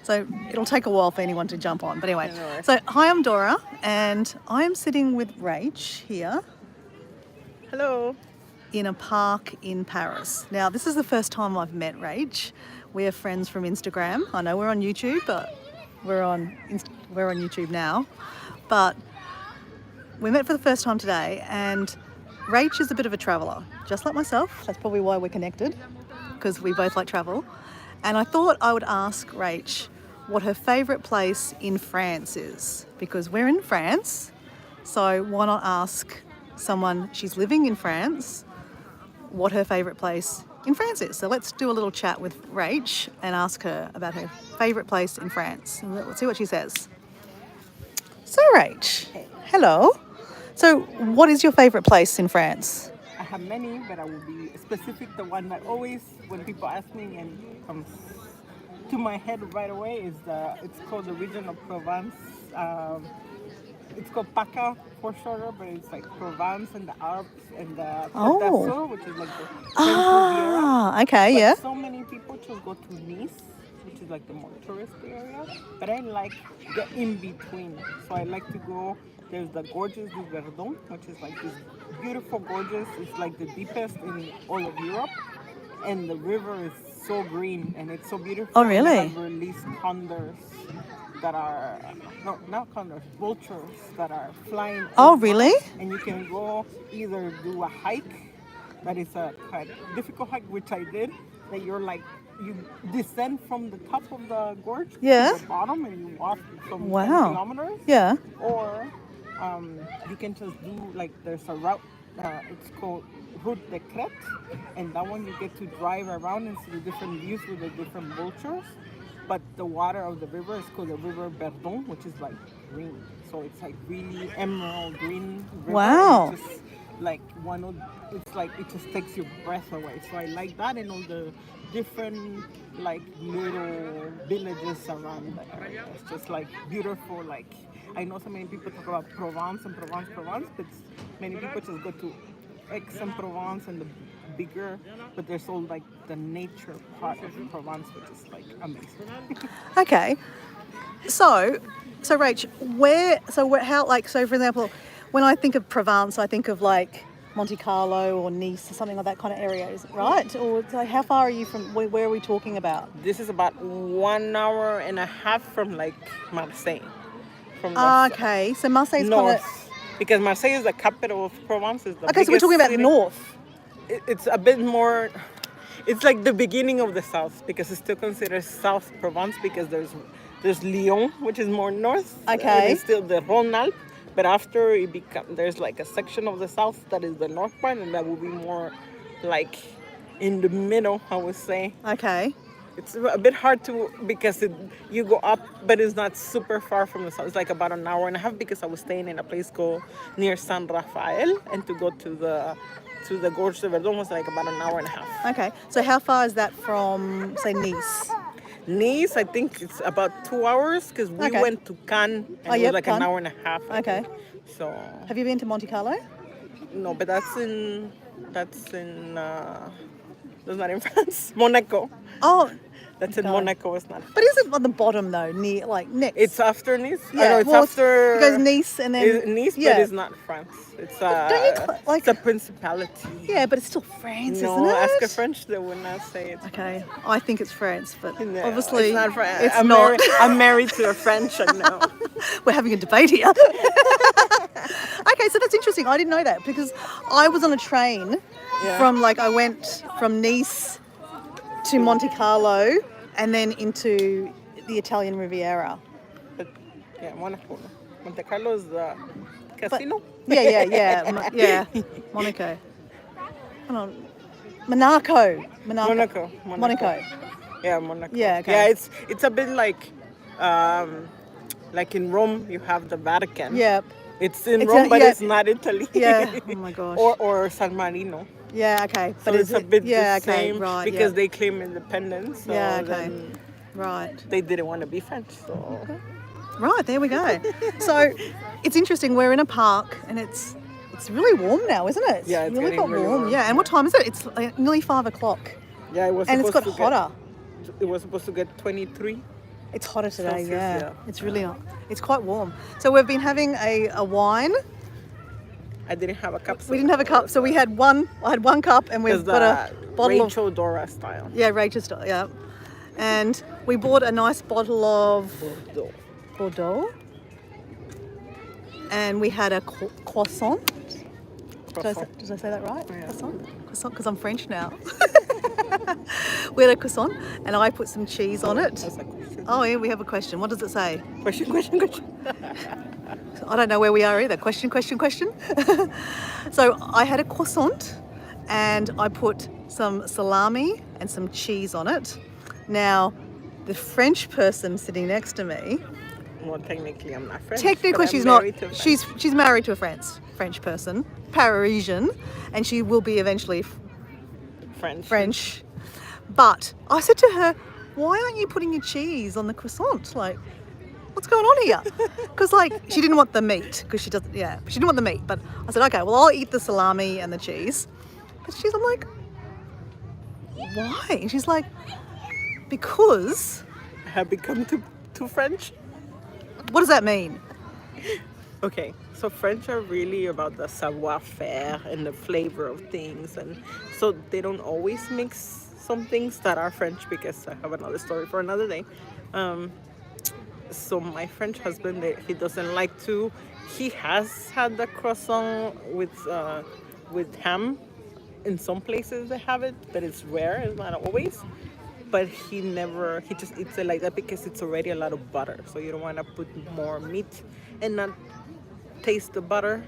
So it'll take a while for anyone to jump on. But anyway, No worries. so hi, I'm Dora, and I am sitting with Rach here Hello. in a park in Paris. Now, this is the first time I've met Rach. We are friends from Instagram. I know we're on YouTube, but we're on YouTube now. But we met for the first time today, and Rach is a bit of a traveller, just like myself. That's probably why we're connected, because we both like travel. And I thought I would ask Rach what her favourite place in France is, because we're in France. So why not ask someone, she's living in France, what her favourite place in France is. So let's do a little chat with Rach and ask her about her favourite place in France. And let's see what she says. So Rach, hello. So what is your favourite place in France? I have many, but I will be specific. The one that always, when people ask me and comes to my head right away, is it's called the region of Provence. It's called PACA for shorter, but it's like Provence and the Alps and the Côte d'Azur, which is like the French Riviera. Okay, But yeah. so many people just go to Nice, which is like the more touristy area. But I like the in between. So I like to go. There's the Gorges du Verdon, which is like this beautiful gorges. It's like the deepest in all of Europe, and the river is so green and it's so beautiful. Oh, really? They have released condors that are not condors, vultures that are flying. Oh, over, really? And you can go either do a hike, that is a quite difficult hike, which I did. That you're like you descend from the top of the gorge Yeah. to the bottom, and you walk some 10 Wow. kilometers. Yeah. Or you can just do like there's a route. It's called Route de Crête, and that one you get to drive around and see the different views with the different vultures. But the water of the river is called the River Verdon, which is like green. So it's like really emerald green river. Wow. It's just like it's like it just takes your breath away. So I like that, and all the different like little villages around the area. It's just like beautiful. Like I know so many people talk about Provence, but many people just go to Aix-en-Provence and the bigger, but there's all like the nature part of Provence, which is like amazing. Okay. So Rach, so for example, when I think of Provence, I think of like Monte Carlo or Nice or something like that kind of areas, right? Or so how far are you from, where are we talking about? This is about 1 hour and a half from like Marseille. From the Okay, so Marseille's kind north. of, Because Marseille is the capital of Provence. Is the okay, so we're biggest talking about city. north. It's a bit more. It's like the beginning of the south, because it's still considered South Provence, because there's Lyon, which is more north. Okay. And it's still the Rhône-Alpes. But after there's like a section of the south that is the north part, and that will be more like in the middle, I would say. Okay. It's a bit hard because you go up, but it's not super far from the south. It's like about an hour and a half, because I was staying in a place called near San Rafael, and to go to the Gorge de Verdon was like about an hour and a half. Okay, so how far is that from, say, Nice? Nice, I think it's about 2 hours, because we Okay. went to Cannes, and it was like Cannes. an hour and a half. I Okay. think. So Have you been to Monte Carlo? no, but that's not in France. Monaco. Oh, That's in Okay. Monaco. It's not. but is it on the bottom though, near like next? It's after Nice. Yeah, I know it's well, after. It goes Nice and then It's Nice, yeah. but it's not France. It's don't you like- it's a principality. Yeah, but it's still France, No, isn't it? ask a French, they would not say it. Okay, I think it's France, but No, obviously it's not France. it's not. I'm married to a French, I know. We're having a debate here. Okay, so that's interesting. I didn't know that, because I was on a train I went from Nice to Monte Carlo and then into the Italian Riviera. But yeah, Monaco. Monte Carlo is the casino. Yeah. Monaco. Hold on. Monaco. Monaco. Yeah, Monaco. Yeah, okay. Yeah, it's a bit like in Rome you have the Vatican. Yep. It's in Rome, but yeah. it's not Italy. Yeah. Oh my gosh. or San Marino. Yeah, okay. So it's a bit the okay, same, right, because yeah. they claim independence. So Yeah, okay. then Right. they didn't want to be French. So Right, there we go. So it's interesting, we're in a park and it's really warm now, isn't it? Yeah, it's really getting got really warm. warm. Yeah, and what time is it? It's nearly 5 o'clock. yeah, it was And it's got supposed to hotter. It was supposed to get 23. It's hotter today, Celsius, yeah. yeah. It's really not. It's quite warm. So we've been having a wine. I didn't have a cup. We didn't have a cup, so we had one. I had one cup, and we've It's got a the bottle of Rachel Dora style. yeah, Rach's style, yeah. And we bought a nice bottle of Bordeaux. Bordeaux, and we had a croissant. Did I say that right? Yeah. Croissant, because I'm French now. We had a croissant, and I put some cheese on it. That's a question. Oh, yeah, we have a question. What does it say? Question. I don't know where we are either. Question. So I had a croissant, and I put some salami and some cheese on it. Now, the French person sitting next to me, Well, technically, I'm not French. technically but I'm she's not. married to a She's married to a French person, Parisian, and she will be eventually French. But I said to her, "Why aren't you putting your cheese on the croissant? Like, what's going on here?" Because like she didn't want the meat, because she doesn't. Yeah, she didn't want the meat. But I said, "Okay, well I'll eat the salami and the cheese." But I'm like, "Why?" And she's like, "Because." I have become too French. What does that mean? Okay, so French are really about the savoir-faire and the flavor of things, and so they don't always mix some things that are French, because I have another story for another day. So my French husband, he doesn't like to. He has had the croissant with ham. In some places they have it, but it's rare. It's not always. But he just eats it like that because it's already a lot of butter. So you don't want to put more meat and not taste the butter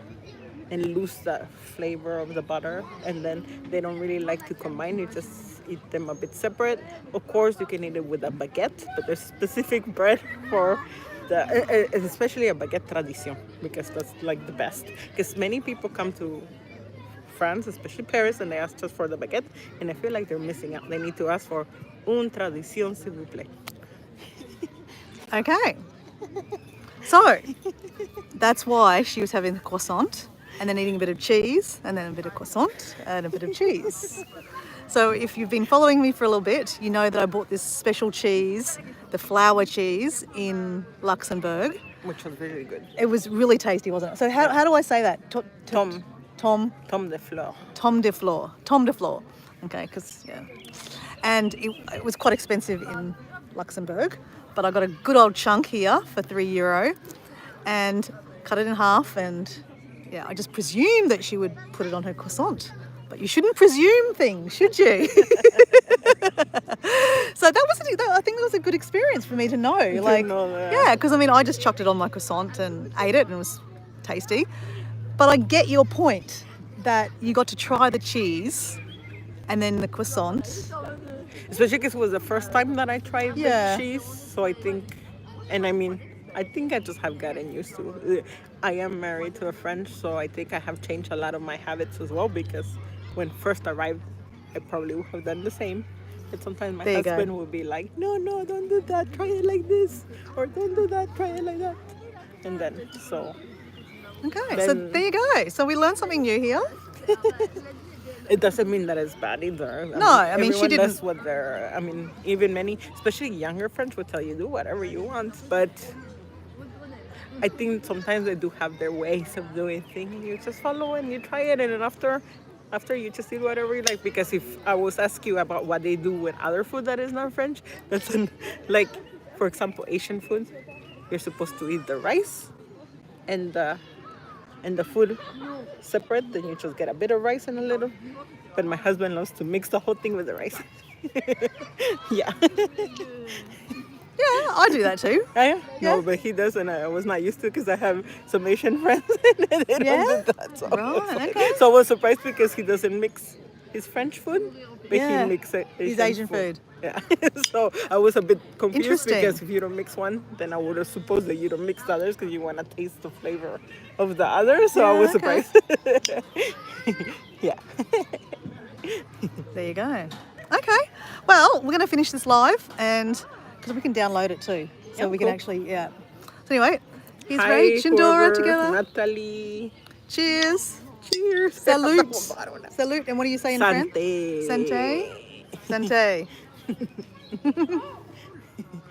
and lose the flavor of the butter. And then they don't really like to combine. You just eat them a bit separate. Of course, you can eat it with a baguette, but there's specific bread for and especially a baguette tradition, because that's like the best. Because many people come to France, especially Paris, and they ask just for the baguette, and I feel like they're missing out. They need to ask for une tradition, s'il vous plaît. Okay. So that's why she was having the croissant and then eating a bit of cheese and then a bit of croissant and a bit of cheese. So if you've been following me for a little bit, you know that I bought this special cheese, the flour cheese in Luxembourg. Which was really good. It was really tasty, wasn't it? So how do I say that? Tom de Fleur. Tom de Fleur. Okay, because, yeah. And it was quite expensive in Luxembourg, but I got a good old chunk here for €3 and cut it in half, and yeah, I just presumed that she would put it on her croissant. But you shouldn't presume things, should you? So I think that was a good experience for me to know. Yeah, because I mean, I just chucked it on my croissant and ate it, and it was tasty. But I get your point that you got to try the cheese and then the croissant. Especially because it was the first time that I tried the cheese. So I think I just have gotten used to it. I am married to a French, so I think I have changed a lot of my habits as well, because when first arrived, I probably would have done the same. And sometimes my husband will be like, no, don't do that, try it like this. Or don't do that, try it like that. And then, so... Okay, so there you go. So we learned something new here. It doesn't mean that it's bad either. I mean, she didn't. Does what even many, especially younger French, will tell you do whatever you want. But I think sometimes they do have their ways of doing things, and you just follow and you try it, and then after you just eat whatever you like. Because if I was ask you about what they do with other food that is not French, that's like, for example, Asian food, you're supposed to eat the rice and the food separate, then you just get a bit of rice and a little. But my husband loves to mix the whole thing with the rice. Yeah. Yeah, I do that too. Yeah. No, but he does, and I was not used to, because I have some Asian friends and they don't do that. So okay. So I was surprised because he doesn't mix his French food, but he mixes his Asian food. Yeah. So I was a bit confused, Interesting. because if you don't mix one, then I would have supposed that you don't mix the others, because you want to taste the flavor of the others. So I was surprised. Yeah. There you go. Okay. Well, we're going to finish this live, and because we can download it too, so we can actually, So anyway, here's Rach and Dora together. Natalie. Cheers. Cheers. Salute. Salute. And what do you say in French? Santé. Santé. Santé.